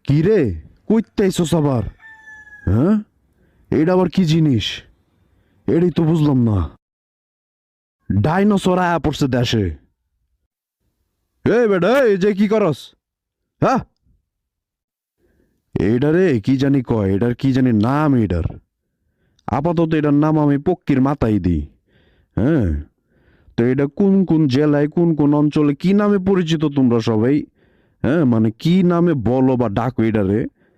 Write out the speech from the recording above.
কি রে, কইতে আইছস আবার? হ্যাঁ, এটা আবার কি জিনিস? এটাই তো বুঝলাম না। ডাইনোসর আয়া পড়ছে দেশে। বেটা, এই যে কি করস? হ্যাঁ, এটারে কি জানি কয়, এটার কি জানি নাম এটার। আপাতত এটার নাম আমি পক্কির মাথায় দিই। হ্যাঁ, তো এটা কোন কোন জেলায় কোন কোন অঞ্চলে কি নামে পরিচিত তোমরা সবাই? হ্যাঁ, মানে কি নামে বলো বা ডাকো এটারে?